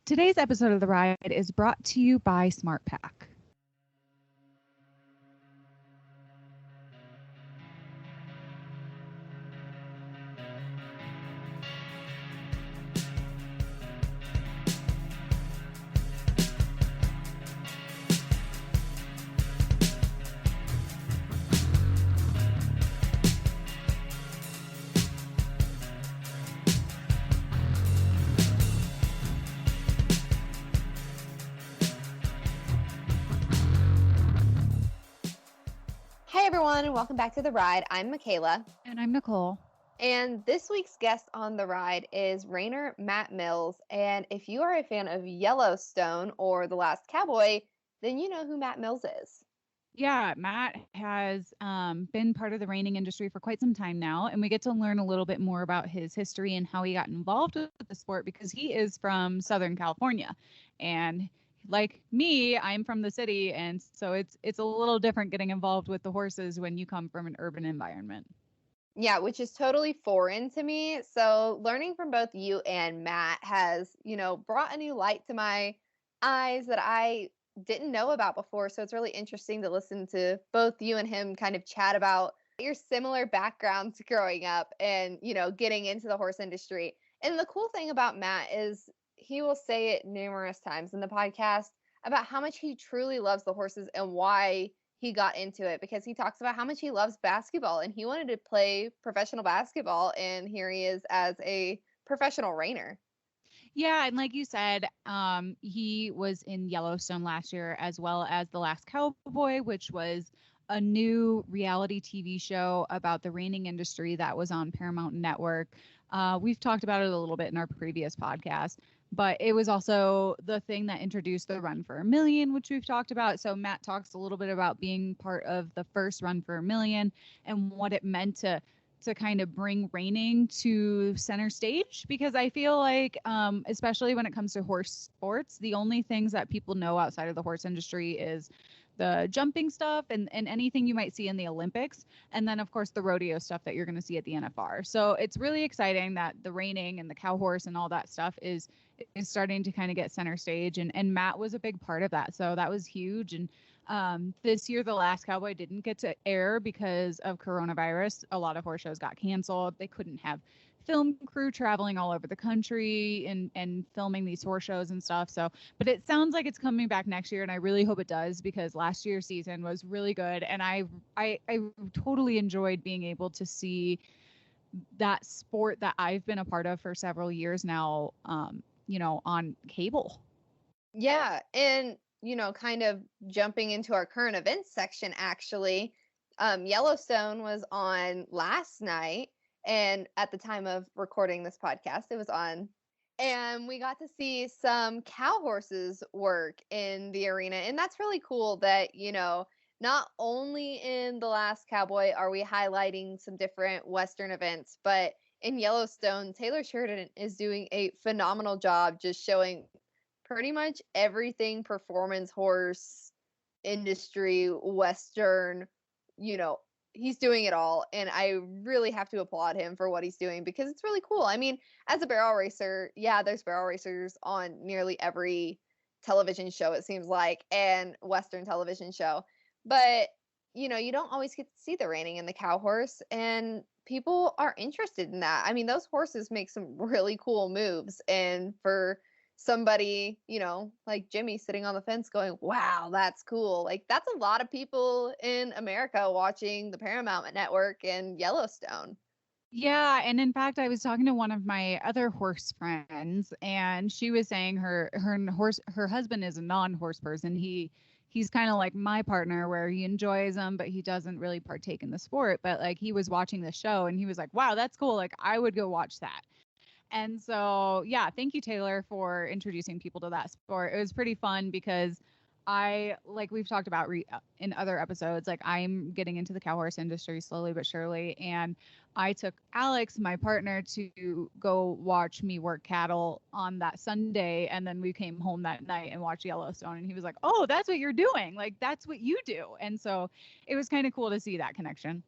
Today's episode of The Ride is brought to you by SmartPack. Hey everyone, and welcome back to The Ride. I'm Michaela. And I'm Nicole. And this week's guest on The Ride is Reiner Matt Mills. And if you are a fan of Yellowstone or The Last Cowboy, then you know who Matt Mills is. Yeah, Matt has been part of the reining industry for quite some time now, and we get to learn a little bit more about his history and how he got involved with the sport because he is from Southern California. And like me, I'm from the city, and so it's a little different getting involved with the horses when you come from an urban environment. Yeah, which is totally foreign to me. So learning from both you and Matt has, brought a new light to my eyes that I didn't know about before. So it's really interesting to listen to both you and him kind of chat about your similar backgrounds growing up and, getting into the horse industry. And the cool thing about Matt is he will say it numerous times in the podcast about how much he truly loves the horses and why he got into it, because he talks about how much he loves basketball and he wanted to play professional basketball, and here he is as a professional reiner. Yeah, and like you said, he was in Yellowstone last year, as well as The Last Cowboy, which was a new reality TV show about the reining industry that was on Paramount Network. We've talked about it a little bit in our previous podcast, but it was also the thing that introduced the Run for a Million, which we've talked about. So Matt talks a little bit about being part of the first Run for a Million and what it meant to kind of bring reining to center stage, because I feel like, especially when it comes to horse sports, the only things that people know outside of the horse industry is the jumping stuff and anything you might see in the Olympics. And then, of course, the rodeo stuff that you're going to see at the NFR. So it's really exciting that the reining and the cow horse and all that stuff is starting to kind of get center stage. And Matt was a big part of that. So that was huge. And this year, The Last Cowboy didn't get to air because of coronavirus. A lot of horse shows got canceled. They couldn't have film crew traveling all over the country and filming these horse shows and stuff. So, but it sounds like it's coming back next year, and I really hope it does, because last year's season was really good, and I totally enjoyed being able to see that sport that I've been a part of for several years now, on cable. Yeah, and kind of jumping into our current events section, actually, Yellowstone was on last night, and at the time of recording this podcast, it was on, and we got to see some cow horses work in the arena, and that's really cool that, not only in The Last Cowboy are we highlighting some different Western events, but in Yellowstone, Taylor Sheridan is doing a phenomenal job just showing pretty much everything performance horse industry, Western, he's doing it all. And I really have to applaud him for what he's doing, because it's really cool. I mean, as a barrel racer, yeah, there's barrel racers on nearly every television show, it seems like, and Western television show. But, you don't always get to see the reining and the cow horse, and people are interested in that. I mean, those horses make some really cool moves. And for somebody, like Jimmy sitting on the fence going, wow, that's cool. Like, that's a lot of people in America watching the Paramount Network and Yellowstone. Yeah, and in fact, I was talking to one of my other horse friends, and she was saying her husband is a non-horse person. He's kind of like my partner, where he enjoys them, but he doesn't really partake in the sport. But like, he was watching the show and he was like, wow, that's cool. Like, I would go watch that. And so, yeah, thank you, Taylor, for introducing people to that sport. It was pretty fun because like we've talked about in other episodes, like, I'm getting into the cow horse industry slowly but surely. And I took Alex, my partner, to go watch me work cattle on that Sunday. And then we came home that night and watched Yellowstone. And he was like, oh, that's what you're doing. Like, that's what you do. And so it was kind of cool to see that connection.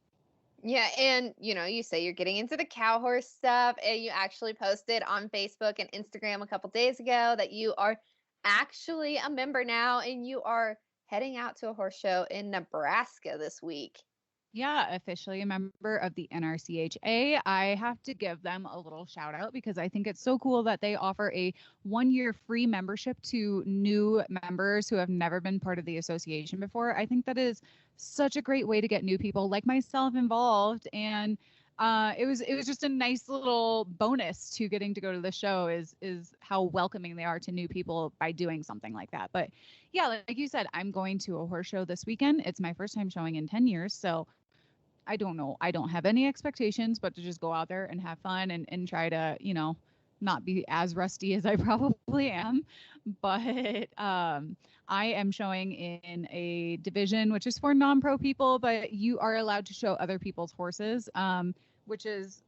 Yeah, and you say you're getting into the cow horse stuff, and you actually posted on Facebook and Instagram a couple days ago that you are actually a member now and you are heading out to a horse show in Nebraska this week. Yeah, officially a member of the NRCHA. I have to give them a little shout out because I think it's so cool that they offer a 1 year free membership to new members who have never been part of the association before. I think that is such a great way to get new people like myself involved. And it was just a nice little bonus to getting to go to the show is how welcoming they are to new people by doing something like that. But yeah, like you said, I'm going to a horse show this weekend. It's my first time showing in 10 years. So I don't know. I don't have any expectations, but to just go out there and have fun and try to, not be as rusty as I probably am. But I am showing in a division which is for non-pro people, but you are allowed to show other people's horses, which is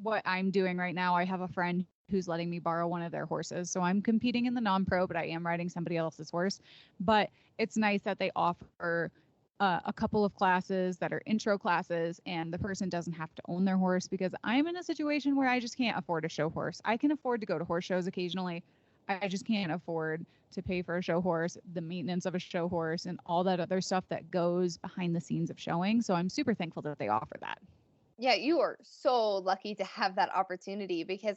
what I'm doing right now. I have a friend who's letting me borrow one of their horses. So I'm competing in the non-pro, but I am riding somebody else's horse. But it's nice that they offer a couple of classes that are intro classes, and the person doesn't have to own their horse because I'm in a situation where I just can't afford a show horse. I can afford to go to horse shows occasionally. I just can't afford to pay for a show horse, the maintenance of a show horse, and all that other stuff that goes behind the scenes of showing. So I'm super thankful that they offer that. Yeah, you are so lucky to have that opportunity because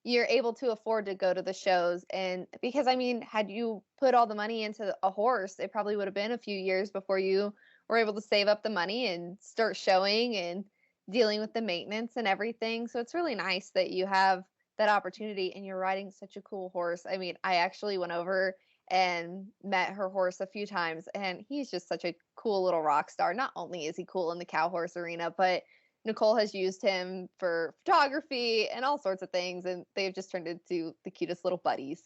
you're able to afford to go to the shows. And because had you put all the money into a horse, it probably would have been a few years before you were able to save up the money and start showing and dealing with the maintenance and everything. So it's really nice that you have that opportunity and you're riding such a cool horse. I actually went over and met her horse a few times, and he's just such a cool little rock star. Not only is he cool in the cow horse arena, but Nicole has used him for photography and all sorts of things, and they've just turned into the cutest little buddies.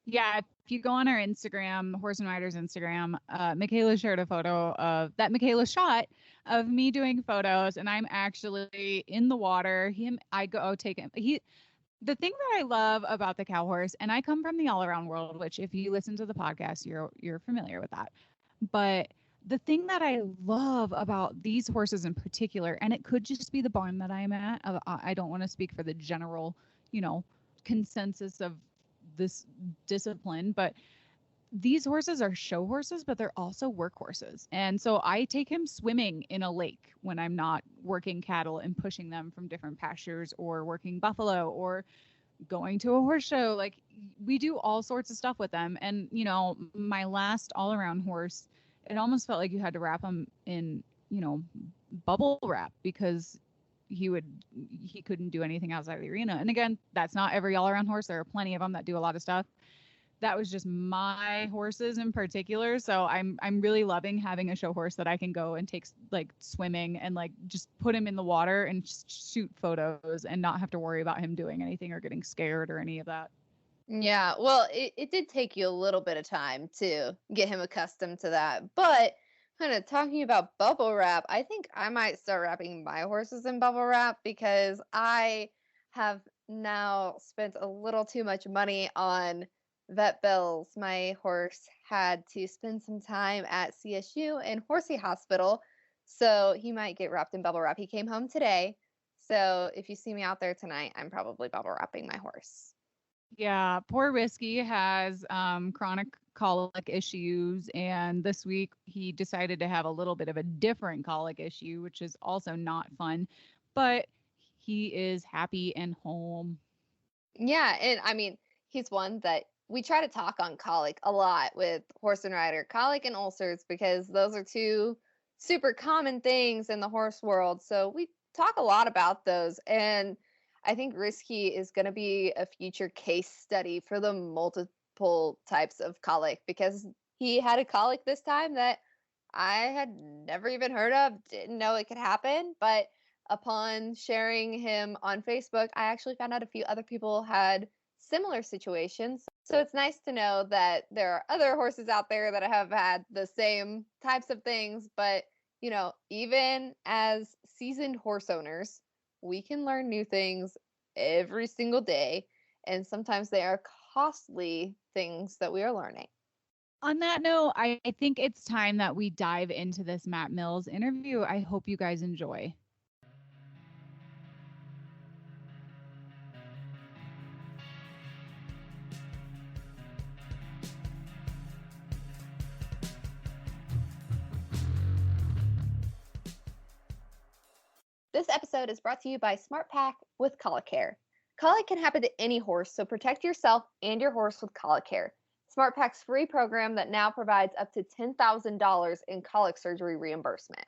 Yeah, if you go on our Instagram, Horse and Riders Instagram, Michaela shared a photo of that Michaela shot of me doing photos, and I'm actually in the water. I go take him. The thing that I love about the cow horse, and I come from the all around world, which if you listen to the podcast, you're familiar with that. But the thing that I love about these horses in particular, and it could just be the barn that I'm at. I don't want to speak for the general, you know, consensus of this discipline, but these horses are show horses, but they're also work horses. And so I take him swimming in a lake when I'm not working cattle and pushing them from different pastures or working buffalo or going to a horse show. Like we do all sorts of stuff with them. And, my last all around horse, it almost felt like you had to wrap him in, bubble wrap because he couldn't do anything outside the arena. And again, that's not every all around horse. There are plenty of them that do a lot of stuff. That was just my horses in particular. So I'm really loving having a show horse that I can go and take like swimming and like just put him in the water and just shoot photos and not have to worry about him doing anything or getting scared or any of that. Yeah, well, it did take you a little bit of time to get him accustomed to that. But kind of talking about bubble wrap, I think I might start wrapping my horses in bubble wrap because I have now spent a little too much money on vet bills. My horse had to spend some time at CSU and Horsey Hospital, so he might get wrapped in bubble wrap. He came home today, so if you see me out there tonight, I'm probably bubble wrapping my horse. Yeah, poor Whiskey has chronic colic issues, and this week he decided to have a little bit of a different colic issue, which is also not fun. But he is happy and home. Yeah, and he's one that we try to talk on colic a lot with horse and rider, colic and ulcers, because those are two super common things in the horse world. So we talk a lot about those. And I think Risky is going to be a future case study for the multiple types of colic because he had a colic this time that I had never even heard of, didn't know it could happen. But upon sharing him on Facebook, I actually found out a few other people had similar situations. So it's nice to know that there are other horses out there that have had the same types of things. But, even as seasoned horse owners, we can learn new things every single day. And sometimes they are costly things that we are learning. On that note, I think it's time that we dive into this Matt Mills interview. I hope you guys enjoy. This episode is brought to you by SmartPak with Colic Care. Colic can happen to any horse, so protect yourself and your horse with Colic Care. SmartPak's free program that now provides up to $10,000 in colic surgery reimbursement.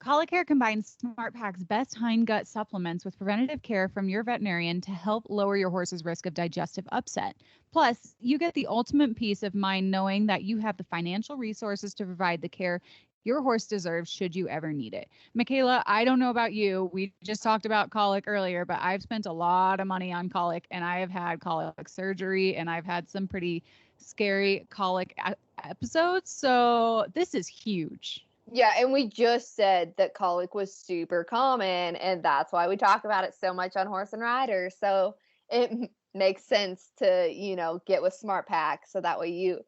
Colicare combines SmartPak's best hind gut supplements with preventative care from your veterinarian to help lower your horse's risk of digestive upset. Plus, you get the ultimate peace of mind knowing that you have the financial resources to provide the care your horse deserves should you ever need it. Michaela, I don't know about you. We just talked about colic earlier, but I've spent a lot of money on colic and I have had colic surgery and I've had some pretty scary colic episodes. So this is huge. Yeah, and we just said that colic was super common, and that's why we talk about it so much on Horse and Rider. So it makes sense to, get with SmartPak so that way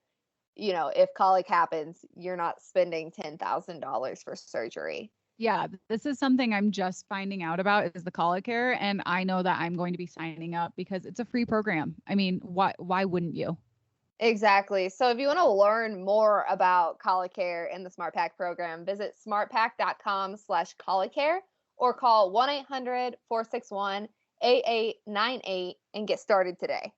if colic happens, you're not spending $10,000 for surgery. Yeah, this is something I'm just finding out about is the colic care, and I know that I'm going to be signing up because it's a free program. I mean, why wouldn't you? Exactly. So if you want to learn more about Colic Care and the SmartPak program, visit smartpak.com/colicare or call 1-800-461-8898 and get started today.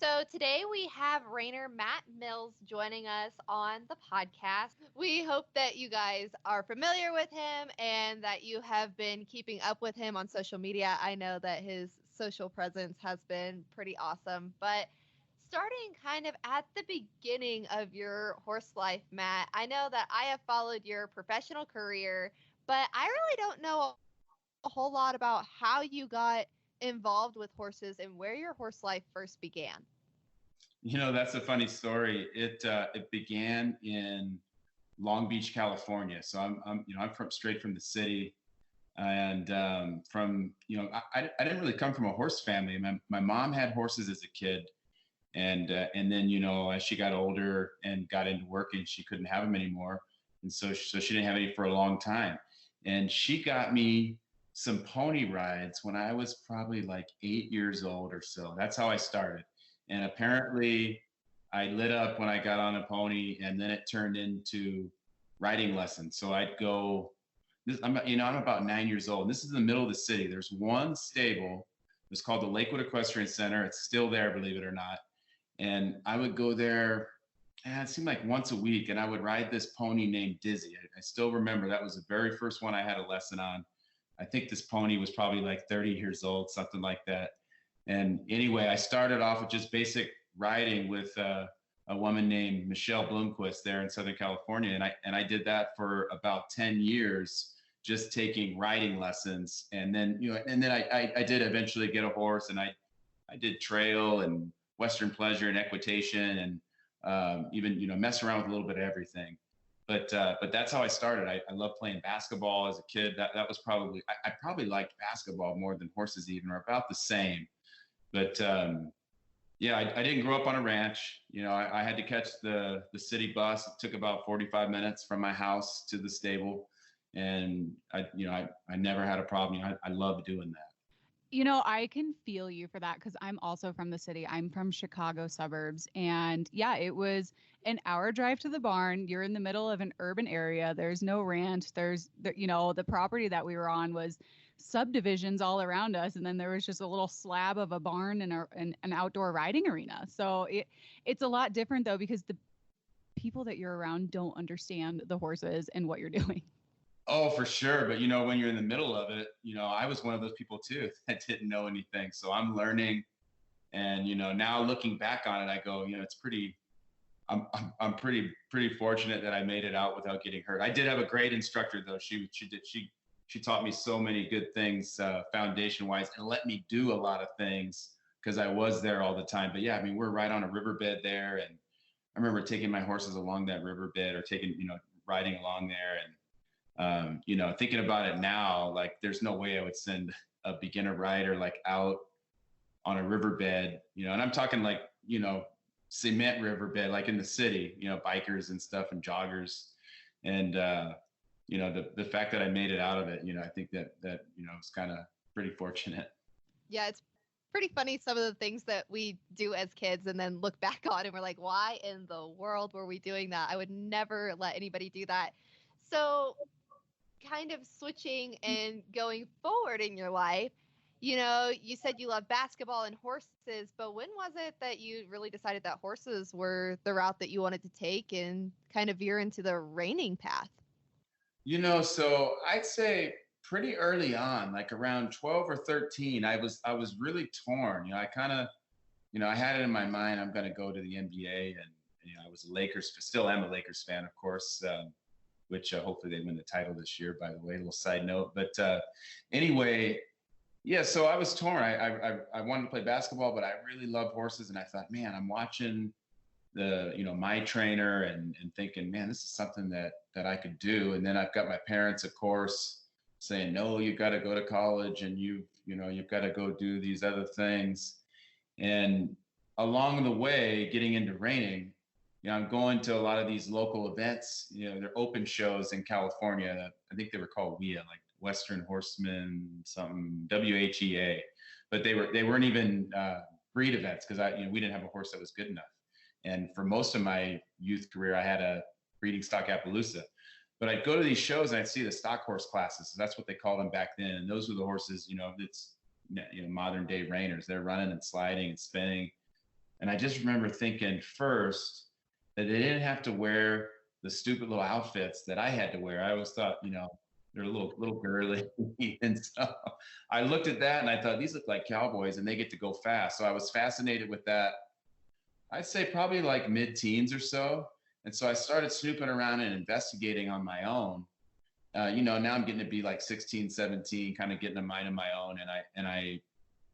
So today we have Reiner Matt Mills joining us on the podcast. We hope that you guys are familiar with him and that you have been keeping up with him on social media. I know that his social presence has been pretty awesome, but starting kind of at the beginning of your horse life, Matt, I know that I have followed your professional career, but I really don't know a whole lot about how you got involved with horses and where your horse life first began. That's a funny story. It began in Long Beach, California. So I'm straight from the city, and I didn't really come from a horse family. My mom had horses as a kid, and then as she got older and got into working, she couldn't have them anymore, and so she didn't have any for a long time, and she got me some pony rides when I was probably like 8 years old or so. That's how I started. And apparently I lit up when I got on a pony, and then it turned into riding lessons. So I'd go, I'm about 9 years old. And this is in the middle of the city. There's one stable. It's called the Lakewood Equestrian Center. It's still there, believe it or not. And I would go there, it seemed like once a week, and I would ride this pony named Dizzy. I still remember that was the very first one I had a lesson on. I think this pony was probably like 30 years old, something like that. And anyway, I started off with just basic riding with a woman named Michelle Bloomquist there in Southern California. And I did that for about 10 years, just taking riding lessons. And then, I did eventually get a horse, and I did trail and Western pleasure and equitation, and even, mess around with a little bit of everything. But that's how I started. I loved playing basketball as a kid. That was probably, I probably liked basketball more than horses even, or about the same. But I didn't grow up on a ranch. I had to catch the city bus. It took about 45 minutes from my house to the stable. And I never had a problem. I loved doing that. I can feel you for that because I'm also from the city. I'm from Chicago suburbs. And yeah, it was an hour drive to the barn. You're in the middle of an urban area. There's no ranch. The property that we were on was subdivisions all around us. And then there was just a little slab of a barn and an outdoor riding arena. So it's a lot different though, because the people that you're around don't understand the horses and what you're doing. Oh, for sure. But, when you're in the middle of it, I was one of those people too that didn't know anything. So I'm learning. And, now looking back on it, I go, it's pretty, I'm pretty fortunate that I made it out without getting hurt. I did have a great instructor though. She taught me so many good things, foundation wise, and let me do a lot of things because I was there all the time. But yeah, we're right on a riverbed there. And I remember taking my horses along that riverbed, or riding along there. And, thinking about it now, like there's no way I would send a beginner rider like out on a riverbed, and I'm talking like, cement riverbed, like in the city, bikers and stuff and joggers. And, the fact that I made it out of it, I think that it's kind of pretty fortunate. Yeah, it's pretty funny some of the things that we do as kids and then look back on and we're like, why in the world were we doing that? I would never let anybody do that. So, kind of switching and going forward in your life, you said you love basketball and horses, but when was it that you really decided that horses were the route that you wanted to take and kind of veer into the reining path? So I'd say pretty early on, like around 12 or 13, I was really torn. I kind of, I had it in my mind, I'm going to go to the NBA, and I was a Lakers, still am a Lakers fan, of course, which hopefully they win the title this year, by the way, a little side note. But anyway, yeah, so I was torn. I wanted to play basketball, but I really loved horses, and I thought, man, I'm watching my trainer and thinking, man, this is something that I could do. And then I've got my parents, of course, saying, no, you've got to go to college, and you've got to go do these other things. And along the way, getting into reining, I'm going to a lot of these local events. They're open shows in California. I think they were called WHEA, like Western Horseman, something, WHEA, but they weren't even breed events, because we didn't have a horse that was good enough. And for most of my youth career, I had a breeding stock Appaloosa. But I'd go to these shows and I'd see the stock horse classes. So that's what they called them back then. And those were the horses, it's modern day reiners. They're running and sliding and spinning. And I just remember thinking first that they didn't have to wear the stupid little outfits that I had to wear. I always thought, they're a little girly. And so I looked at that and I thought, these look like cowboys and they get to go fast. So I was fascinated with that. I'd say probably like mid-teens or so. And so I started snooping around and investigating on my own. Now I'm getting to be like 16, 17, kind of getting a mind of my own. And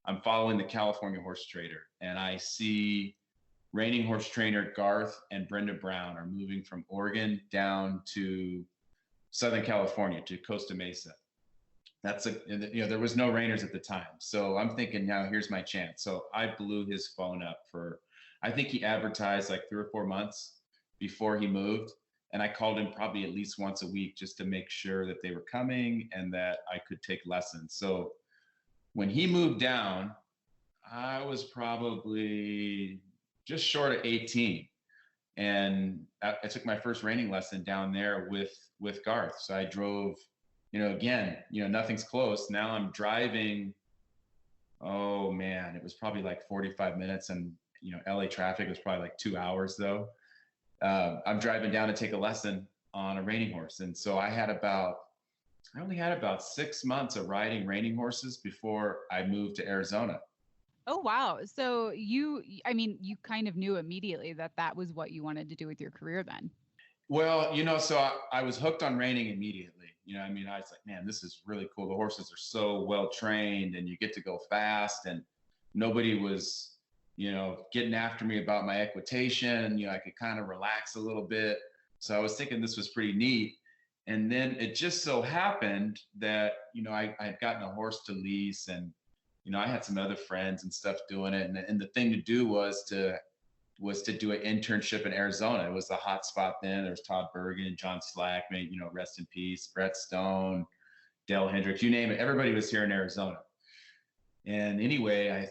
I'm following the California Horse Trader, and I see reining horse trainer Garth and Brenda Brown are moving from Oregon down to Southern California, to Costa Mesa. There was no reiners at the time. So I'm thinking, now here's my chance. So I blew his phone up for, I think he advertised like 3 or 4 months before he moved. And I called him probably at least once a week just to make sure that they were coming and that I could take lessons. So when he moved down, I was probably just short of 18. And I took my first reining lesson down there with Garth. So I drove, again, nothing's close. Now I'm driving. Oh man, it was probably like 45 minutes, and LA traffic was probably like 2 hours though. I'm driving down to take a lesson on a reining horse. And so I only had about 6 months of riding reining horses before I moved to Arizona. Oh, wow. So you kind of knew immediately that was what you wanted to do with your career then. Well, so I was hooked on reining immediately. I was like, man, this is really cool. The horses are so well trained and you get to go fast, and nobody was, getting after me about my equitation. I could kind of relax a little bit. So I was thinking this was pretty neat. And then it just so happened that, I had gotten a horse to lease, and, I had some other friends and stuff doing it. And the thing to do was to do an internship in Arizona. It was the hot spot then. There was Todd Bergen, John Slack, rest in peace, Brett Stone, Dale Hendricks, you name it. Everybody was here in Arizona. And anyway,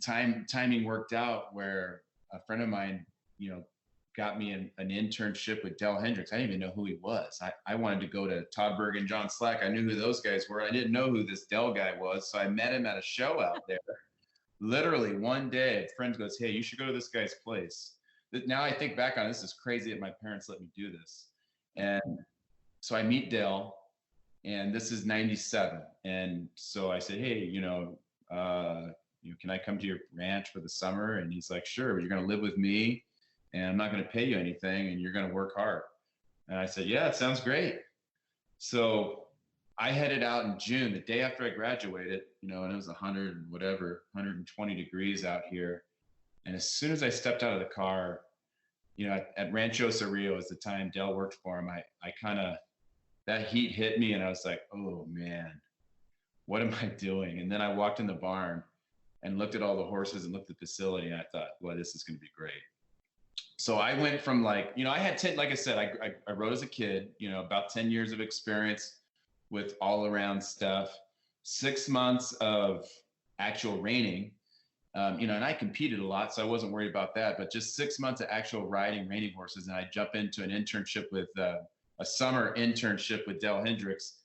timing worked out where a friend of mine, got me an internship with Dale Hendricks. I didn't even know who he was. I wanted to go to Todd Bergen, John Slack. I knew who those guys were. I didn't know who this Dale guy was. So I met him at a show out there. Literally one day, a friend goes, hey, you should go to this guy's place. Now I think back on it, this is crazy that my parents let me do this. And so I meet Dale, and this is 97. And so I said, hey, can I come to your ranch for the summer? And he's like, sure, but you're going to live with me, and I'm not going to pay you anything, and you're going to work hard. And I said, yeah, it sounds great. So I headed out in June, the day after I graduated, and it was 120 degrees out here. And as soon as I stepped out of the car, at Rancho Cerrillo is the time Dale worked for him, I kind of, that heat hit me, and I was like, oh man, what am I doing? And then I walked in the barn and looked at all the horses and looked at the facility, and I thought, well, this is going to be great. So I went from like, I had 10, like I said, I rode as a kid, about 10 years of experience with all around stuff, 6 months of actual reining, and I competed a lot, so I wasn't worried about that, but just 6 months of actual riding reining horses. And I jump into an internship with a summer internship with Dell Hendricks.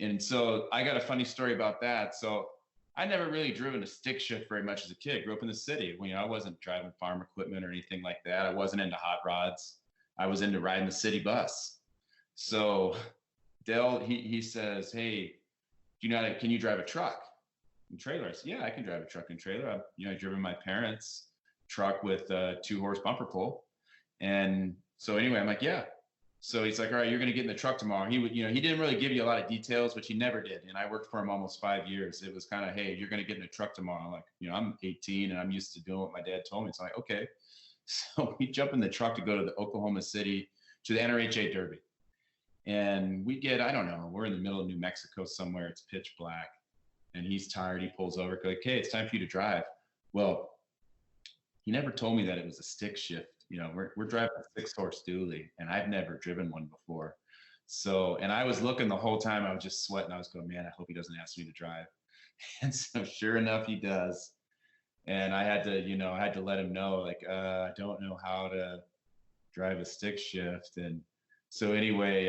And so I got a funny story about that. So I never really driven a stick shift very much as a kid. Grew up in the city. I wasn't driving farm equipment or anything like that. I wasn't into hot rods. I was into riding the city bus. So Dell, he says, "Hey, can you drive a truck and trailer?" I said, "Yeah, I can drive a truck and trailer. I've driven my parents' truck with a 2-horse bumper pull." And so anyway, I'm like, "Yeah." So he's like, "All right, you're going to get in the truck tomorrow." He would, he didn't really give you a lot of details, which he never did. And I worked for him almost 5 years. It was kind of, "Hey, you're going to get in the truck tomorrow." I'm like, I'm 18 and I'm used to doing what my dad told me. It's like, okay. So we jump in the truck to go to the Oklahoma City, to the NRHA Derby. And we get, I don't know, we're in the middle of New Mexico somewhere. It's pitch black. And he's tired. He pulls over, like, "Hey, it's time for you to drive." Well, he never told me that it was a stick shift. We're driving a 6-horse dually, and I've never driven one before. So, and I was looking the whole time. I was just sweating. I was going, "Man, I hope he doesn't ask me to drive." And so, sure enough, he does. And I had to, let him know, like, I don't know how to drive a stick shift. And so, anyway,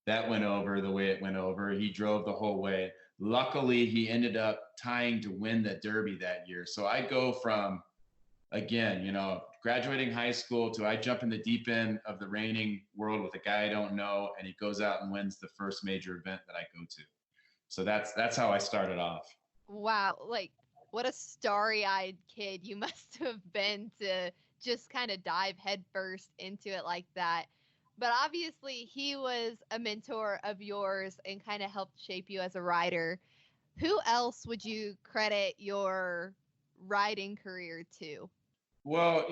that went over the way it went over. He drove the whole way. Luckily, he ended up tying to win the Derby that year. So I go from, again, graduating high school to I jump in the deep end of the reining world with a guy I don't know, and he goes out and wins the first major event that I go to. So that's how I started off. Wow, like what a starry-eyed kid you must have been to just kind of dive headfirst into it like that. But obviously, he was a mentor of yours and kind of helped shape you as a rider. Who else would you credit your riding career to? Well,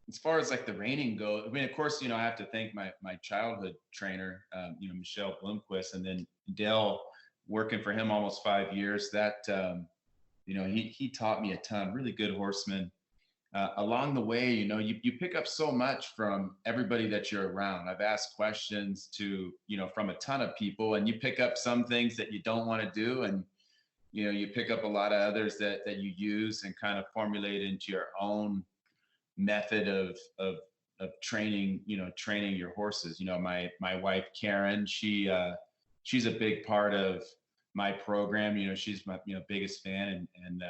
as far as like the reining goes, of course, I have to thank my childhood trainer, Michelle Bloomquist, and then Dell, working for him almost 5 years. That he taught me a ton. Really good horseman. Along the way, you pick up so much from everybody that you're around. I've asked questions from a ton of people, and you pick up some things that you don't want to do, and you pick up a lot of others that you use and kind of formulate into your own method of training, training your horses. My wife, Karen, she's a big part of my program. She's my, biggest fan and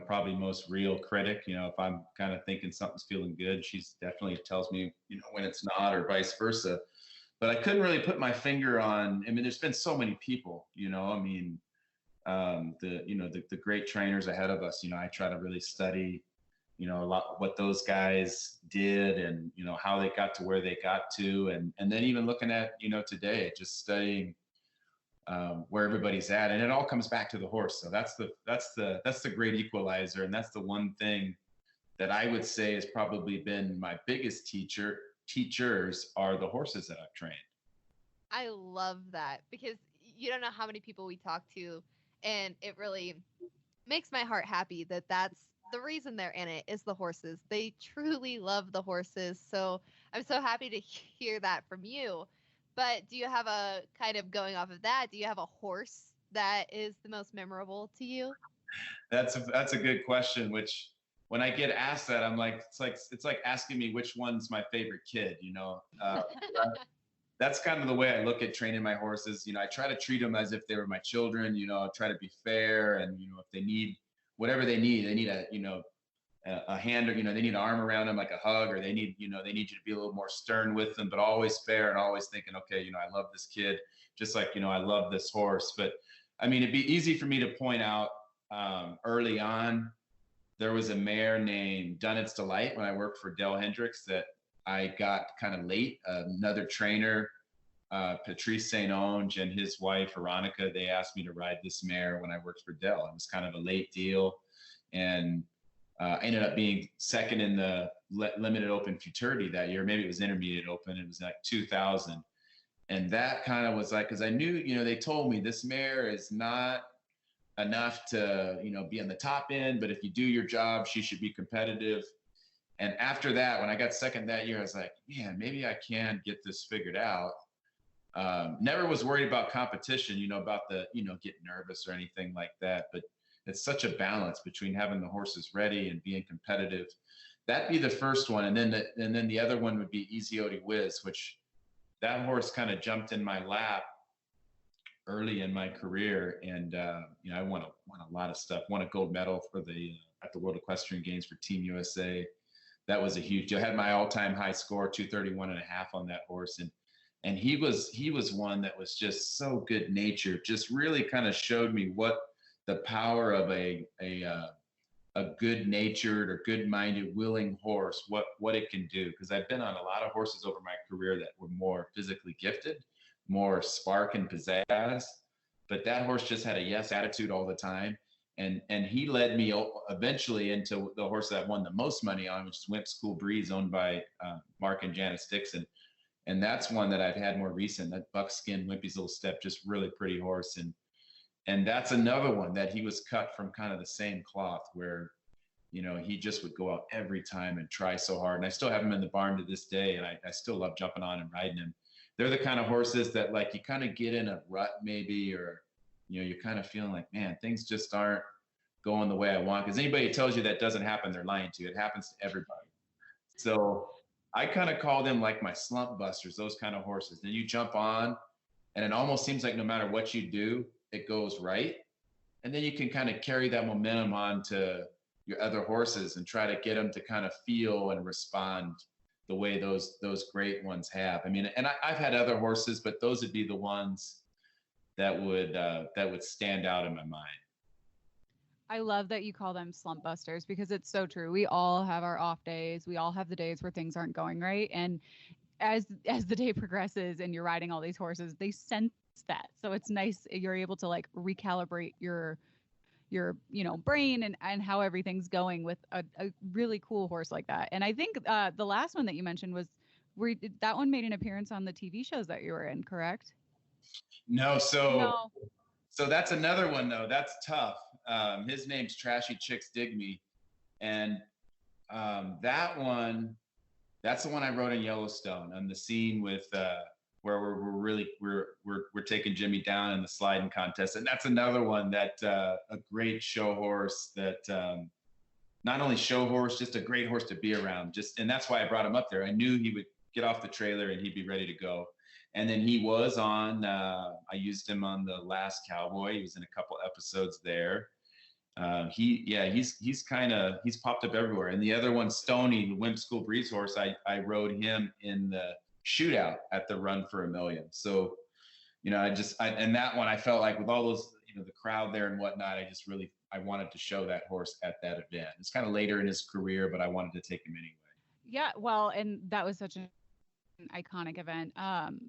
probably most real critic. If I'm kind of thinking something's feeling good, she's definitely tells me, when it's not, or vice versa. But I couldn't really put my finger on, there's been so many people, the great trainers ahead of us. I try to really study, a lot what those guys did, and how they got to where they got to, and then even looking at today, just studying where everybody's at, and it all comes back to the horse. So that's the great equalizer, and that's the one thing that I would say has probably been my biggest teachers are the horses that I've trained. I love that because you don't know how many people we talk to, and it really makes my heart happy that that's the reason they're in it is the horses. They truly love the horses. So I'm so happy to hear that from you. But do you have a kind of going off of that? Do you have a horse that is the most memorable to you? That's a good question. Which when I get asked that, I'm like, it's like asking me which one's my favorite kid. That's kind of the way I look at training my horses. I try to treat them as if they were my children. I try to be fair, and if they need whatever they need a hand, or they need an arm around them, like a hug, or they need you to be a little more stern with them, but always fair, and always thinking, okay, I love this kid just like I love this horse. But it'd be easy for me to point out, early on, there was a mare named Dunnett's Delight when I worked for Dell Hendricks that I got kind of late. Another trainer, Patrice St. Onge, and his wife, Veronica, they asked me to ride this mare when I worked for Dell. It was kind of a late deal. And ended up being second in the limited open futurity that year. Maybe it was intermediate open. It was like 2000. And that kind of was like, because I knew, they told me this mare is not enough to, be on the top end, but if you do your job, she should be competitive. And after that, when I got second that year, I was like, man, maybe I can get this figured out. Never was worried about competition, about the, getting nervous or anything like that. But it's such a balance between having the horses ready and being competitive. That'd be the first one. And then the other one would be Easy Odie Whiz, which that horse kind of jumped in my lap early in my career. And, I won a lot of stuff, won a gold medal for at the World Equestrian Games for Team USA. That was a huge deal. I had my all-time high score, 231 and a half on that horse. And he was one that was just so good natured, just really kind of showed me what the power of a good natured or good minded, willing horse, what it can do. Because I've been on a lot of horses over my career that were more physically gifted, more spark and pizzazz. But that horse just had a yes attitude all the time. And he led me eventually into the horse that won the most money on, which is Wimp's Cool Breeze, owned by Mark and Janice Dixon. And that's one that I've had more recent, that buckskin Wimpy's Little Step, just really pretty horse. And that's another one that he was cut from kind of the same cloth where, he just would go out every time and try so hard. And I still have him in the barn to this day. And I still love jumping on and riding him. They're the kind of horses that like you kind of get in a rut maybe, or, you're kind of feeling like, man, things just aren't going the way I want. Because anybody who tells you that doesn't happen, they're lying to you. It happens to everybody. So I kind of call them like my slump busters, those kind of horses. Then you jump on and it almost seems like no matter what you do, it goes right. And then you can kind of carry that momentum on to your other horses and try to get them to kind of feel and respond the way those great ones have. I mean, and I've had other horses, but those would be the ones that would stand out in my mind. I love that you call them slump busters because it's so true. We all have our off days. We all have the days where things aren't going right. And as the day progresses and you're riding all these horses, they sense that. So it's nice you're able to like recalibrate your brain and how everything's going with a really cool horse like that. And I think the last one that you mentioned was that one made an appearance on the TV shows that you were in, correct? No, so that's another one though. That's tough. His name's Trashy Chicks Dig Me, and that's the one I wrote in Yellowstone on the scene with where we're taking Jimmy down in the sliding contest, and that's another one that a great show horse that not only show horse, just a great horse to be around. And that's why I brought him up there. I knew he would get off the trailer and he'd be ready to go. And then he was on, I used him on The Last Cowboy. He was in a couple episodes there. He's popped up everywhere. And the other one, Stony, the Wimp School Breeze horse, I rode him in the shootout at the Run for a Million. So, and that one, I felt like with all those, the crowd there and whatnot, I wanted to show that horse at that event. It's kind of later in his career, but I wanted to take him anyway. Yeah, well, and that was such an iconic event.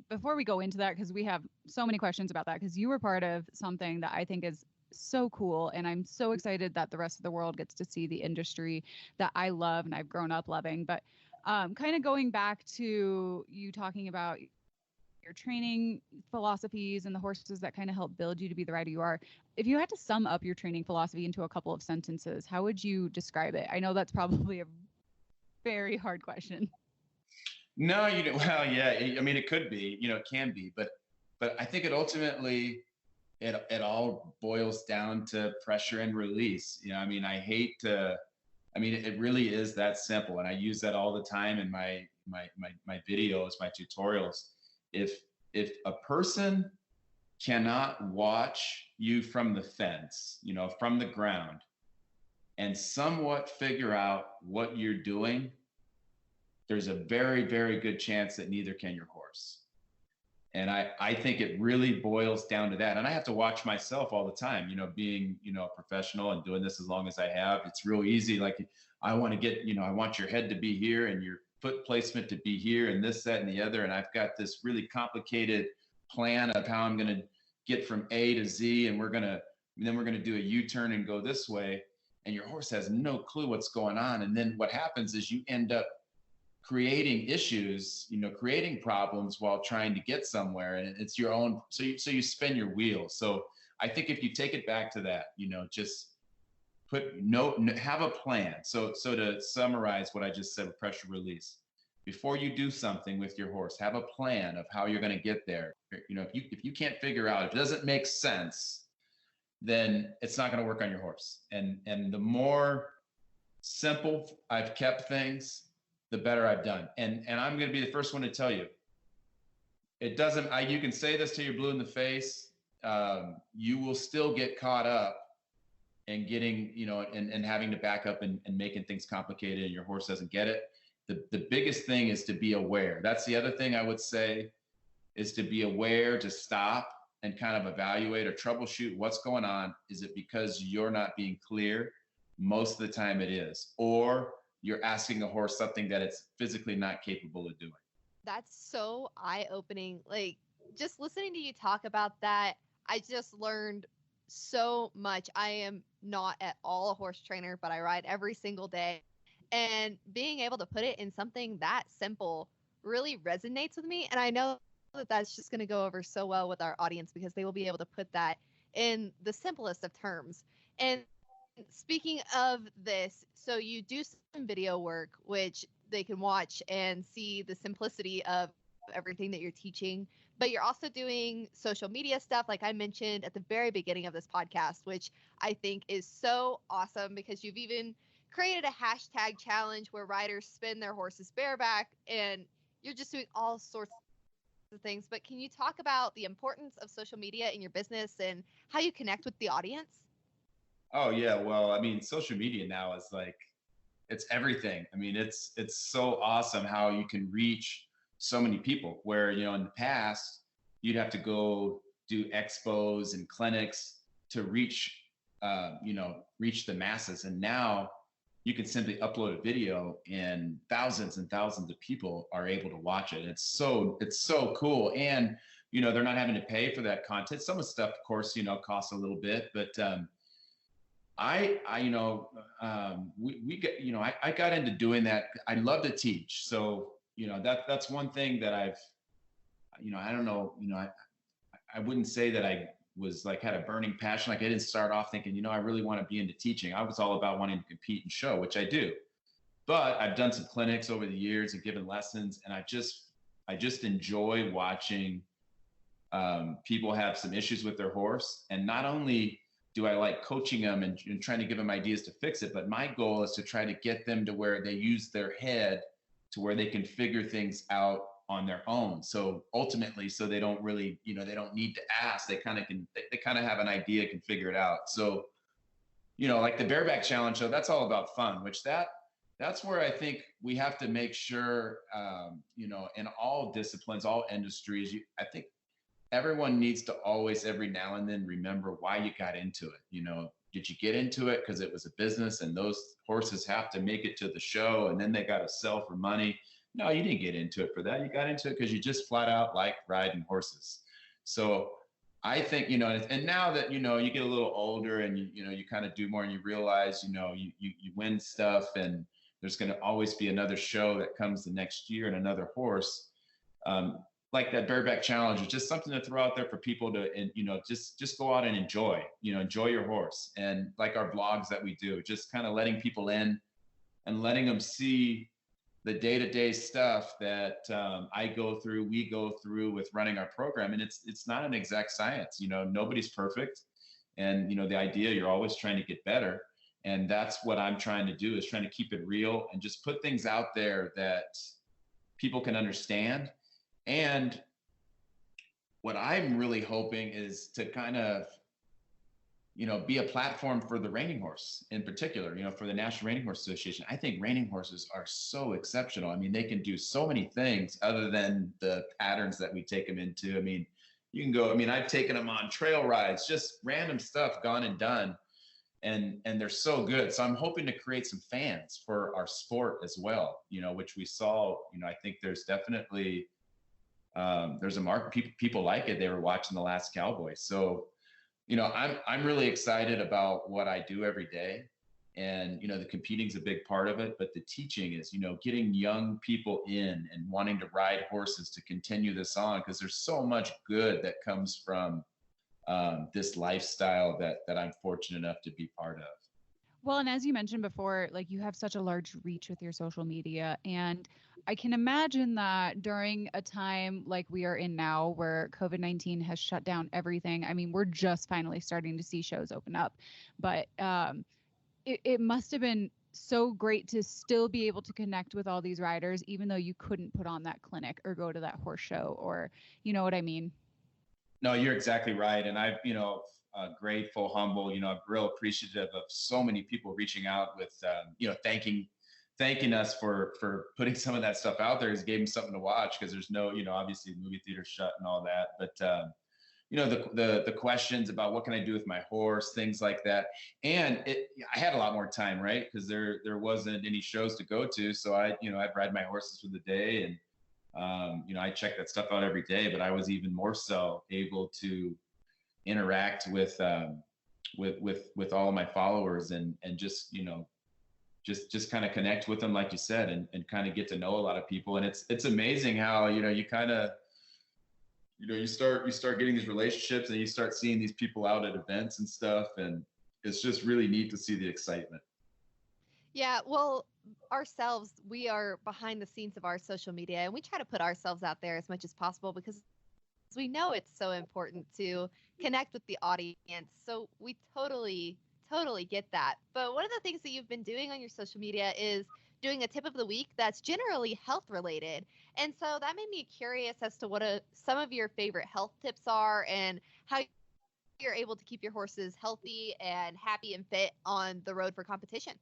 Before we go into that, because we have so many questions about that, because you were part of something that I think is so cool, and I'm so excited that the rest of the world gets to see the industry that I love and I've grown up loving. But kind of going back to you talking about your training philosophies and the horses that kind of help build you to be the rider you are. If you had to sum up your training philosophy into a couple of sentences, how would you describe it? I know that's probably a very hard question. No, well, yeah. I mean, it could be, it can be, but I think it ultimately, it all boils down to pressure and release. I mean, it really is that simple. And I use that all the time in my videos, my tutorials. If a person cannot watch you from the fence, from the ground, and somewhat figure out what you're doing, there's a very, very good chance that neither can your horse. And I think it really boils down to that. And I have to watch myself all the time, being, a professional and doing this as long as I have. It's real easy. Like I want to get, I want your head to be here and your foot placement to be here and this, that, and the other. And I've got this really complicated plan of how I'm going to get from A to Z. And then we're going to do a U-turn and go this way. And your horse has no clue what's going on. And then what happens is you end up creating issues, creating problems while trying to get somewhere. And it's your own, so you spin your wheels. So I think if you take it back to that, just have a plan. So to summarize what I just said with pressure release, before you do something with your horse, have a plan of how you're going to get there. If you can't figure out, if it doesn't make sense, then it's not going to work on your horse. And the more simple I've kept things, the better I've done. And I'm going to be the first one to tell you, it doesn't, you can say this till you're blue in the face. You will still get caught up and getting, and having to back up and making things complicated and your horse doesn't get it. The biggest thing is to be aware. That's the other thing I would say, is to be aware, to stop and kind of evaluate or troubleshoot what's going on. Is it because you're not being clear? Most of the time it is. Or you're asking a horse something that it's physically not capable of doing. That's so eye-opening. Like, just listening to you talk about that, I just learned so much. I am not at all a horse trainer, but I ride every single day. And being able to put it in something that simple really resonates with me. And I know that that's just going to go over so well with our audience because they will be able to put that in the simplest of terms. And speaking of this, so you do some video work, which they can watch and see the simplicity of everything that you're teaching, but you're also doing social media stuff, like I mentioned at the very beginning of this podcast, which I think is so awesome because you've even created a hashtag challenge where riders spin their horses bareback, and you're just doing all sorts of things. But can you talk about the importance of social media in your business and how you connect with the audience? Oh yeah, well, I mean, social media now is like, it's everything. I mean, it's so awesome how you can reach so many people where, in the past, you'd have to go do expos and clinics to reach, reach the masses. And now you can simply upload a video and thousands of people are able to watch it. It's so cool. And, they're not having to pay for that content. Some of the stuff, of course, costs a little bit, but, I got into doing that. I love to teach. So, that's one thing that I've, I don't know, I wouldn't say that I was like, had a burning passion. Like I didn't start off thinking, I really want to be into teaching. I was all about wanting to compete and show, which I do. But I've done some clinics over the years and given lessons. And I just enjoy watching people have some issues with their horse. And not only do I like coaching them and trying to give them ideas to fix it, but my goal is to try to get them to where they use their head to where they can figure things out on their own. So ultimately, so they don't really, they don't need to ask. They kind of have an idea, can figure it out. So, like the bareback challenge, so that's all about fun, which that's where I think we have to make sure, in all disciplines, all industries, I think everyone needs to always, every now and then, remember why you got into it. Did you get into it because it was a business and those horses have to make it to the show and then they got to sell for money? No, you didn't get into it for that. You got into it because you just flat out like riding horses. So I think, and now that, you get a little older and you kind of do more and you realize, you win stuff and there's going to always be another show that comes the next year and another horse. Like that bareback challenge is just something to throw out there for people to, and just go out and enjoy your horse. And like our blogs that we do, just kind of letting people in and letting them see the day-to-day stuff that we go through with running our program. And it's not an exact science, nobody's perfect. And, the idea, you're always trying to get better. And that's what I'm trying to do, is trying to keep it real and just put things out there that people can understand. And what I'm really hoping is to kind of, be a platform for the reining horse in particular, for the National Reining Horse Association. I think reining horses are so exceptional. I mean, they can do so many things other than the patterns that we take them into. I mean, you can go, I've taken them on trail rides, just random stuff gone and done. And they're so good. So I'm hoping to create some fans for our sport as well, which we saw, I think there's definitely, there's a market. People like it. They were watching The Last Cowboy. So, I'm really excited about what I do every day. And, the competing's a big part of it, but the teaching is, getting young people in and wanting to ride horses to continue this on, because there's so much good that comes from this lifestyle that I'm fortunate enough to be part of. Well, and as you mentioned before, like you have such a large reach with your social media. And I can imagine that during a time like we are in now where COVID-19 has shut down everything. I mean, we're just finally starting to see shows open up, but it must have been so great to still be able to connect with all these riders, even though you couldn't put on that clinic or go to that horse show, or you know what I mean? No, you're exactly right. And I've, grateful, humble, I'm real appreciative of so many people reaching out with, thanking us for putting some of that stuff out there. It gave them something to watch because there's no, obviously movie theaters shut and all that. But, the questions about what can I do with my horse, things like that. And I had a lot more time, right? Because there wasn't any shows to go to. So I'd ride my horses for the day and, I check that stuff out every day, but I was even more so able to interact with all of my followers and just just kind of connect with them, like you said, and kind of get to know a lot of people. And it's amazing how you kind of you start getting these relationships and you start seeing these people out at events and stuff, and it's just really neat to see the excitement. Yeah, well, ourselves, we are behind the scenes of our social media and we try to put ourselves out there as much as possible because we know it's so important to connect with the audience. So we totally get that. But one of the things that you've been doing on your social media is doing a tip of the week that's generally health related. And so that made me curious as to what some of your favorite health tips are and how you're able to keep your horses healthy and happy and fit on the road for competition.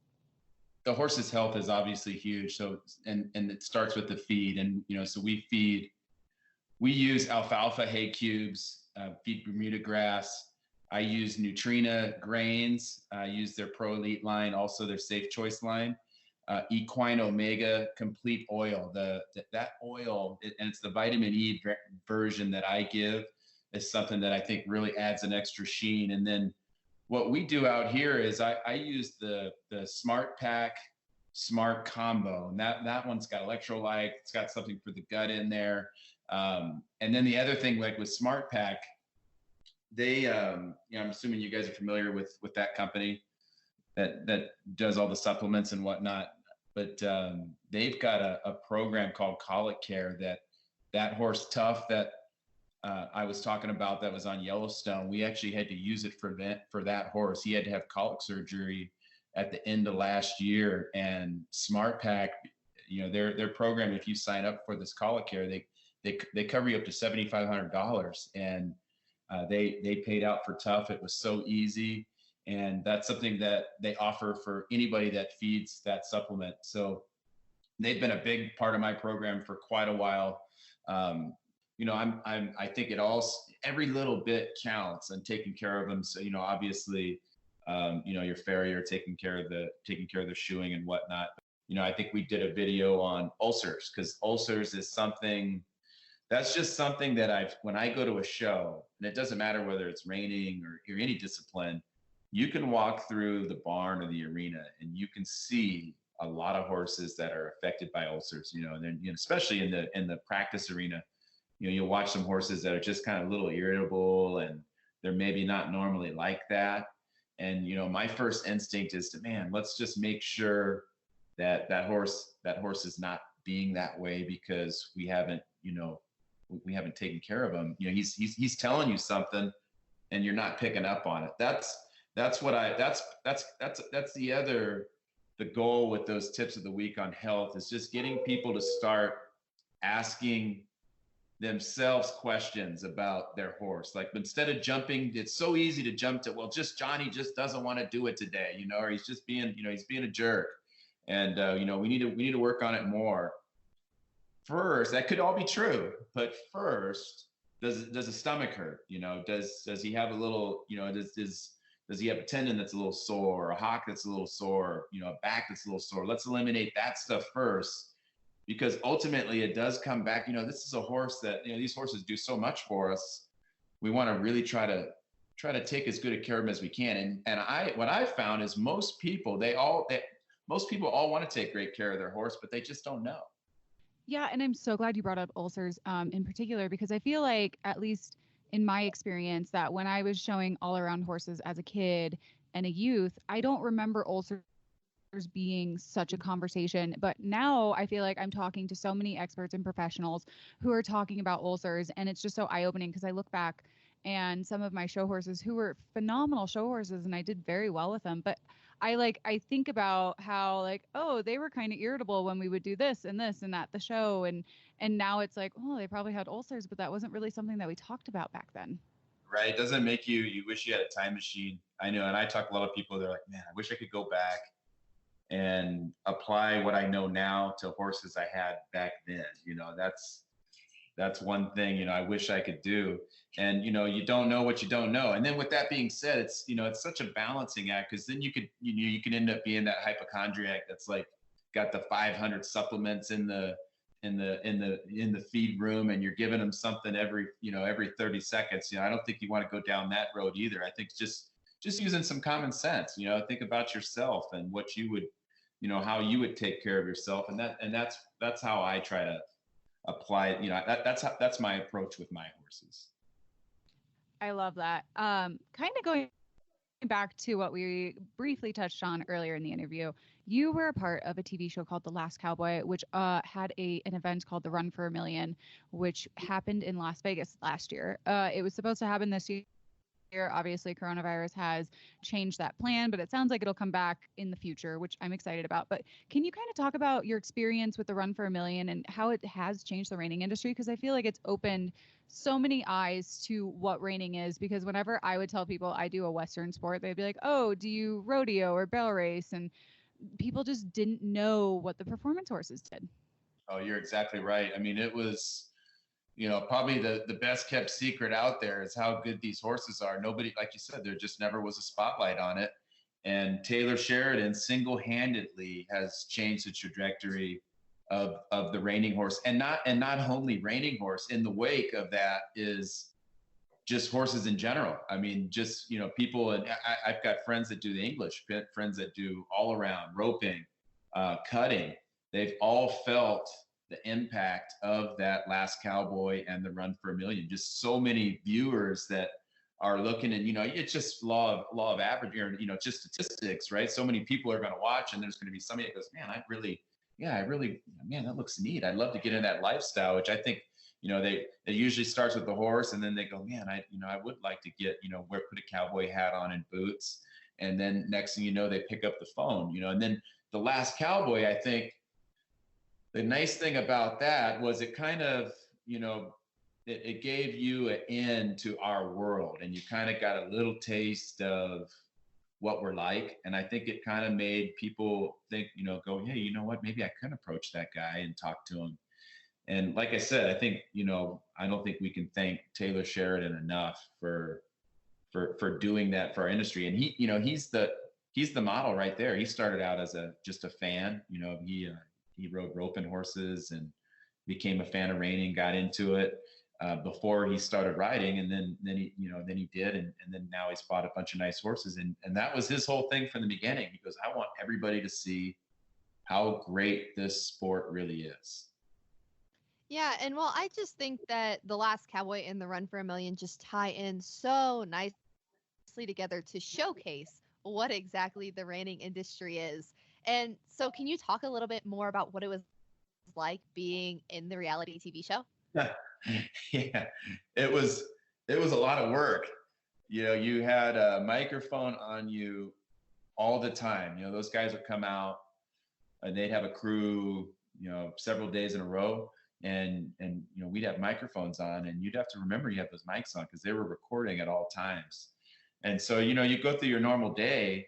The horse's health is obviously huge. So and it starts with the feed, and so we use alfalfa hay cubes, feed Bermuda grass. I use Nutrina grains. I use their Pro Elite line, also their Safe Choice line. Equine Omega complete oil. That oil, and it's the vitamin E version that I give, is something that I think really adds an extra sheen. And then what we do out here is I use the Smart Pack Smart Combo, and that one's got electrolyte. It's got something for the gut in there. And then the other thing, like with Smart Pack, they, I'm assuming you guys are familiar with that company that does all the supplements and whatnot. But they've got a program called Colic Care that horse Tough that I was talking about that was on Yellowstone. We actually had to use it for that horse. He had to have colic surgery at the end of last year, and Smart Pack, their program, if you sign up for this Colic Care, they cover you up to $7,500, and they paid out for Tough. It was so easy, and that's something that they offer for anybody that feeds that supplement. So they've been a big part of my program for quite a while. I think every little bit counts and taking care of them. So obviously, your farrier taking care of the shoeing and whatnot. I think we did a video on ulcers, because ulcers is something that's just something that when I go to a show, and it doesn't matter whether it's raining or any discipline, you can walk through the barn or the arena and you can see a lot of horses that are affected by ulcers, and then, especially in the practice arena, you'll watch some horses that are just kind of a little irritable and they're maybe not normally like that. And, my first instinct is let's just make sure that horse is not being that way, because we haven't taken care of him. He's telling you something and you're not picking up on it. That's the goal with those tips of the week on health, is just getting people to start asking themselves questions about their horse. Like, instead of jumping, it's so easy to jump to, well, just Johnny just doesn't want to do it today, or he's just being, he's being a jerk. And, we need to work on it more. First, that could all be true, but first, does the stomach hurt? Does he have a little, does he have a tendon that's a little sore, or a hock that's a little sore, a back that's a little sore? Let's eliminate that stuff first, because ultimately it does come back. This is a horse that, these horses do so much for us. We want to really try to take as good a care of them as we can. And what I found is most people all want to take great care of their horse, but they just don't know. Yeah, and I'm so glad you brought up ulcers in particular, because I feel like, at least in my experience, that when I was showing all around horses as a kid, and a youth, I don't remember ulcers being such a conversation. But now I feel like I'm talking to so many experts and professionals who are talking about ulcers, and it's just so eye-opening because I look back and some of my show horses who were phenomenal show horses and I did very well with them, but I think about how like, oh, they were kind of irritable when we would do this and at the show, and now it's like, oh, they probably had ulcers, but that wasn't really something that we talked about back then. Right? Doesn't make you wish you had a time machine. I know, and I talk to a lot of people. They're like, man, I wish I could go back and apply what I know now to horses I had back then. That's one thing, I wish I could do. And you don't know what you don't know. And then with that being said, it's such a balancing act, because then you can end up being that hypochondriac that's like got the 500 supplements in the feed room, and you're giving them something every 30 seconds. I don't think you want to go down that road either. I think just using some common sense, think about yourself and what you would, how you would take care of yourself. And that's how I try to apply it. That's my approach with my horses. I love that. Kind of going back to what we briefly touched on earlier in the interview, you were a part of a TV show called The Last Cowboy, which had an event called the Run for a Million, which happened in Las Vegas last year. It was supposed to happen this year. Obviously, coronavirus has changed that plan, but it sounds like it'll come back in the future, which I'm excited about. But can you kind of talk about your experience with the Run for a Million and how it has changed the reining industry? Because I feel like it's opened so many eyes to what reining is. Because whenever I would tell people I do a Western sport, they'd be like, oh, do you rodeo or barrel race? And people just didn't know what the performance horses did. Oh, you're exactly right. I mean, it was, probably the best kept secret out there is how good these horses are. Nobody, like you said, there just never was a spotlight on it. And Taylor Sheridan single-handedly has changed the trajectory of the reining horse, and not only reining horse. In the wake of that is just horses in general. I mean, just, people, and I've got friends that do the English, friends that do all around roping, cutting. They've all felt the impact of that Last Cowboy and the Run for a Million. Just so many viewers that are looking, and it's just law of average, or just statistics, right? So many people are going to watch, and there's going to be somebody that goes, man, I really, man, that looks neat. I'd love to get in that lifestyle, which I think, it usually starts with the horse, and then they go, man, I would like to get, put a cowboy hat on and boots. And then next thing you know, they pick up the phone, and then the Last Cowboy, I think, the nice thing about that was it kind of, it gave you an in to our world, and you kind of got a little taste of what we're like. And I think it kind of made people think, go, hey, you know what, maybe I could approach that guy and talk to him. And like I said, I think, I don't think we can thank Taylor Sheridan enough for doing that for our industry. And he's the model right there. He started out as just a fan. He rode roping horses and became a fan of reining, got into it before he started riding, and then he did, and then now he's bought a bunch of nice horses, and that was his whole thing from the beginning. He goes, I want everybody to see how great this sport really is. Yeah, and well, I just think that The Last Cowboy and the Run for a Million just tie in so nicely together to showcase what exactly the reining industry is. And so can you talk a little bit more about what it was like being in the reality TV show? Yeah, it was a lot of work. You had a microphone on you all the time. Those guys would come out and they'd have a crew, several days in a row. And we'd have microphones on, and you'd have to remember you have those mics on because they were recording at all times. And so, you go through your normal day,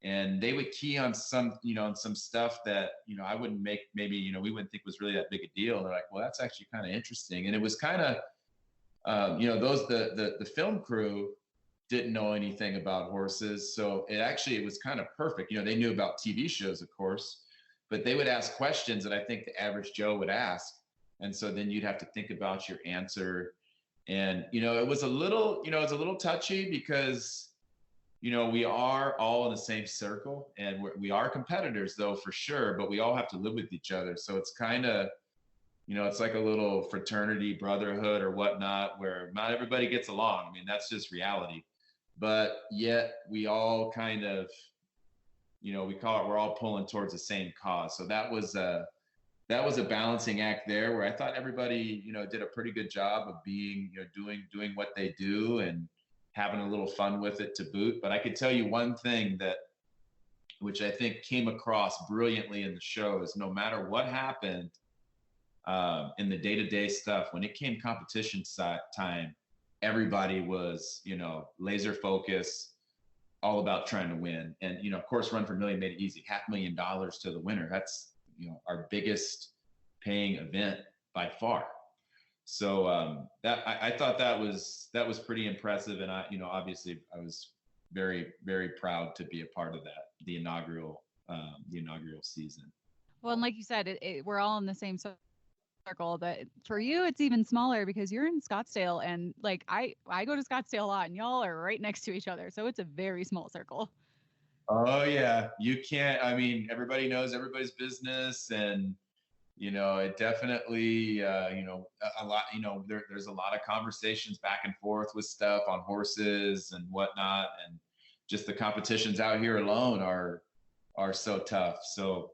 and they would key on some stuff that, I wouldn't make, maybe, we wouldn't think was really that big a deal. And they're like, well, that's actually kind of interesting. And it was kind of, the film crew didn't know anything about horses. So it was kind of perfect. They knew about TV shows, of course, but they would ask questions that I think the average Joe would ask. And so then you'd have to think about your answer. And, it was a little touchy because, we are all in the same circle, and we are competitors though, for sure, but we all have to live with each other. So it's kind of, it's like a little fraternity, brotherhood or whatnot, where not everybody gets along. I mean, that's just reality. but yet we all kind of, we're all pulling towards the same cause. So that was a balancing act there where I thought everybody, did a pretty good job of being, doing what they do and having a little fun with it to boot. But I could tell you one thing which I think came across brilliantly in the show, is no matter what happened in the day-to-day stuff, when it came competition time, everybody was, laser focused, all about trying to win. And, of course, Run for a Million made it easy. $500,000 to the winner. That's, our biggest paying event by far. So that I thought that was pretty impressive. And I, obviously I was very, very proud to be a part of that, the inaugural season. Well, and like you said, we're all in the same circle, but for you, it's even smaller because you're in Scottsdale, and like I go to Scottsdale a lot, and y'all are right next to each other. So it's a very small circle. Oh yeah. You can't, I mean, everybody knows everybody's business, and, it definitely, a lot, there's a lot of conversations back and forth with stuff on horses and whatnot. And just the competitions out here alone are so tough. So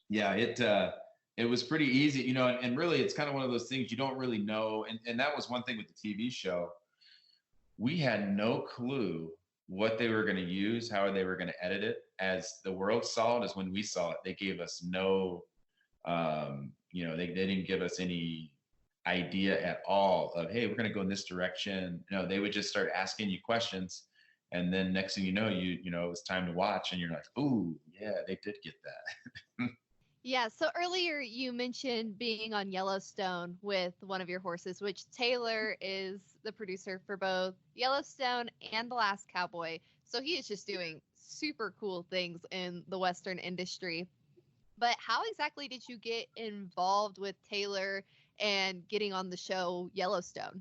yeah, it was pretty easy, and really it's kind of one of those things you don't really know. And that was one thing with the TV show. We had no clue what they were going to use, how they were going to edit it. As the world saw it, as when we saw it, they gave us no, they didn't give us any idea at all of, hey, we're going to go in this direction. No, they would just start asking you questions. And then next thing you know, it was time to watch, and you're like, ooh, yeah, they did get that. Yeah, so earlier you mentioned being on Yellowstone with one of your horses, which Taylor is the producer for both Yellowstone and The Last Cowboy. So he is just doing super cool things in the Western industry. But how exactly did you get involved with Taylor and getting on the show Yellowstone?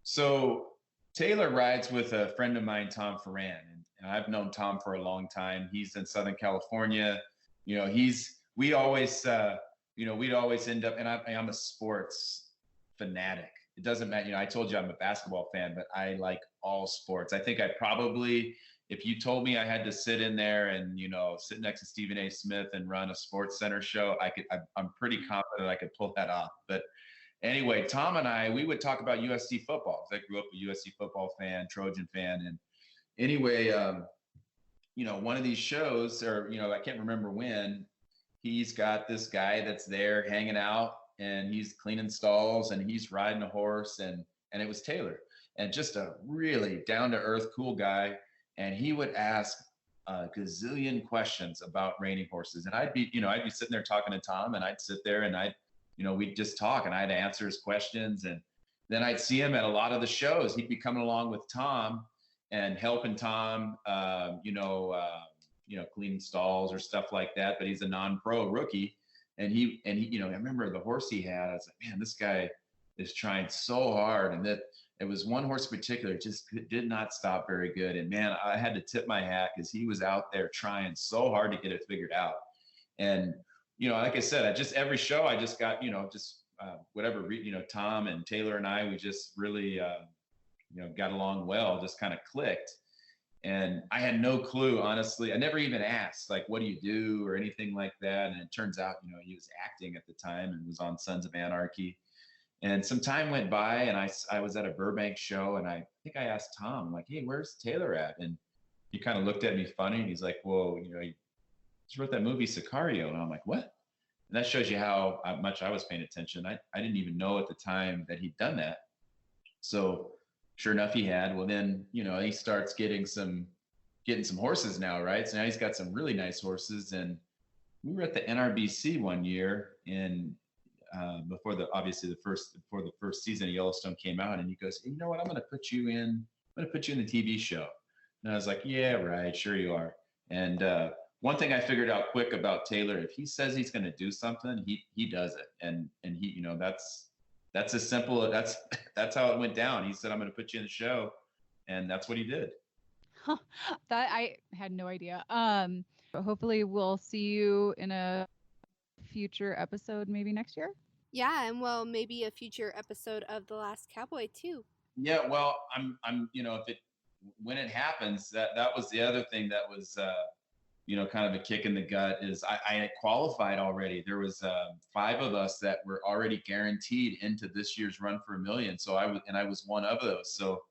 So Taylor rides with a friend of mine, Tom Ferran, and I've known Tom for a long time. He's in Southern California. We always, we'd always end up, and I'm a sports fanatic. It doesn't matter. I told you I'm a basketball fan, but I like all sports. I think I probably, if you told me I had to sit in there and, sit next to Stephen A. Smith and run a Sports Center show, I'm pretty confident I could pull that off. But anyway, Tom and we would talk about USC football. I grew up a USC football fan, Trojan fan. And anyway, one of these shows, or, I can't remember when, he's got this guy that's there hanging out, and he's cleaning stalls, and he's riding a horse, and it was Taylor, and just a really down to earth, cool guy. And he would ask a gazillion questions about reining horses. And I'd be sitting there talking to Tom, and I'd sit there and we'd just talk, and I'd answer his questions. And then I'd see him at a lot of the shows. He'd be coming along with Tom and helping Tom, cleaning stalls or stuff like that. But he's a non-pro rookie. And he, I remember the horse he had, I was like, man, this guy is trying so hard. And that it was one horse in particular, just did not stop very good. And man, I had to tip my hat, because he was out there trying so hard to get it figured out. And, like I said, every show I just got, whatever, Tom and Taylor and I, we just really, got along well, just kind of clicked. And I had no clue, honestly. I never even asked, like, what do you do or anything like that. And it turns out, he was acting at the time and was on Sons of Anarchy. And some time went by, and I was at a Burbank show, and I think I asked Tom, like, hey, where's Taylor at? And he kind of looked at me funny, and he's like, well, he just wrote that movie Sicario. And I'm like, what? And that shows you how much I was paying attention. I didn't even know at the time that he'd done that. So sure enough, he had. Well, then, he starts getting some horses now, right? So now he's got some really nice horses. And we were at the NRBC one year, and before the first season of Yellowstone came out, and he goes, hey, you know what? I'm going to put you in the TV show. And I was like, yeah, right. Sure you are. And one thing I figured out quick about Taylor, if he says he's going to do something, he does it. And he, that's as simple. That's how it went down. He said, I'm going to put you in the show. And that's what he did. Huh, that I had no idea. Hopefully we'll see you in a future episode, maybe next year. Yeah, and well, maybe a future episode of The Last Cowboy too. Yeah, well, I'm if when it happens, that was the other thing that was, kind of a kick in the gut is I had qualified already. There was 5 of us that were already guaranteed into this year's Run for a Million. So I was one of those. So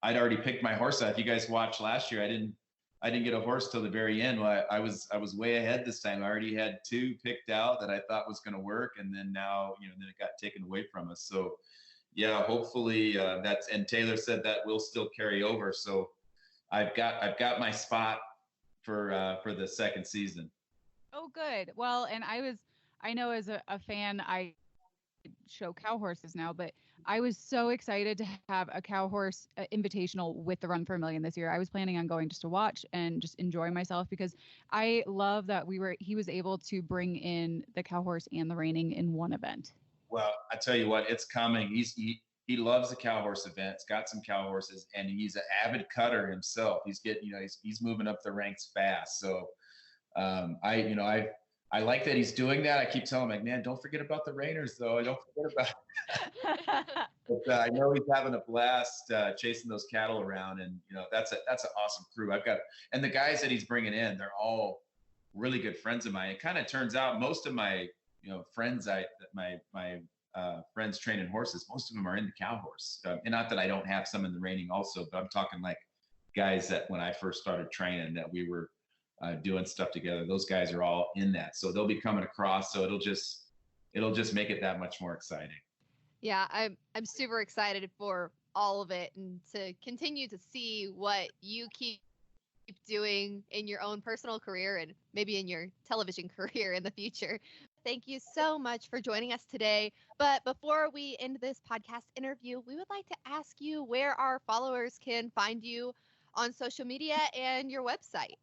I'd already picked my horse out. If you guys watched last year, I didn't get a horse till the very end. Well, I was way ahead this time. I already had 2 picked out that I thought was going to work, and then now then it got taken away from us. So yeah, hopefully and Taylor said that will still carry over. So I've got my spot for the second season. Oh, good. Well, and I know as a fan, I show cow horses now, but I was so excited to have a cow horse invitational with the Run for a Million this year. I was planning on going just to watch and just enjoy myself because I love that he was able to bring in the cow horse and the reining in one event. Well, I tell you what, it's coming. He loves the cow horse events, got some cow horses, and he's an avid cutter himself. He's getting, he's moving up the ranks fast. So I like that he's doing that. I keep telling him, like, man, don't forget about the Rainers, though. Don't forget about but I know he's having a blast chasing those cattle around, and that's an awesome crew. And the guys that he's bringing in, they're all really good friends of mine. It kind of turns out most of my friends, my friends training horses, most of them are in the cow horse. And not that I don't have some in the reining also, but I'm talking like guys that when I first started training that we were doing stuff together. Those guys are all in that, so they'll be coming across. So it'll just make it that much more exciting. Yeah, I'm super excited for all of it and to continue to see what you keep doing in your own personal career and maybe in your television career in the future. Thank you so much for joining us today. But before we end this podcast interview, we would like to ask you where our followers can find you on social media and your website.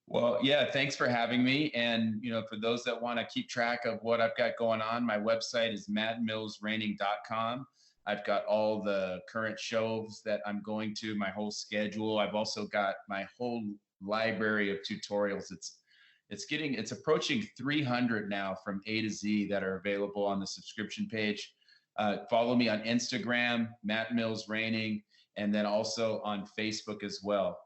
Well, yeah, thanks for having me. And, for those that want to keep track of what I've got going on, my website is mattmillsreining.com. I've got all the current shows that I'm going to, my whole schedule. I've also got my whole library of tutorials. It's approaching 300 now from A to Z that are available on the subscription page. Follow me on Instagram, Matt Mills Reining, and then also on Facebook as well.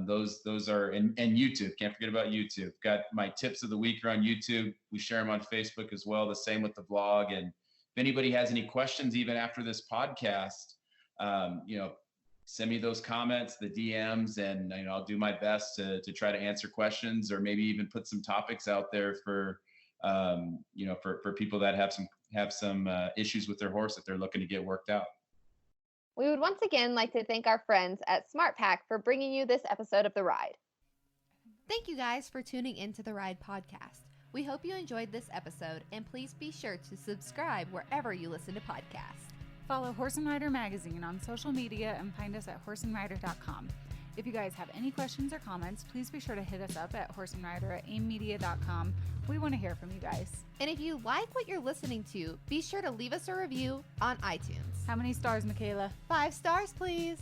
Those are and YouTube. Can't forget about YouTube. Got my tips of the week are on YouTube. We share them on Facebook as well. The same with the vlog. And if anybody has any questions, even after this podcast, send me those comments, the DMs, and I'll do my best to try to answer questions, or maybe even put some topics out there for for people that have some issues with their horse that they're looking to get worked out. We would once again like to thank our friends at SmartPack for bringing you this episode of The Ride. Thank you guys for tuning into The Ride podcast. We hope you enjoyed this episode, and please be sure to subscribe wherever you listen to podcasts. Follow Horse and Rider Magazine on social media and find us at horseandrider.com. If you guys have any questions or comments, please be sure to hit us up at horseandrider@aimmedia.com. We want to hear from you guys. And if you like what you're listening to, be sure to leave us a review on iTunes. How many stars, Michaela? 5 stars, please.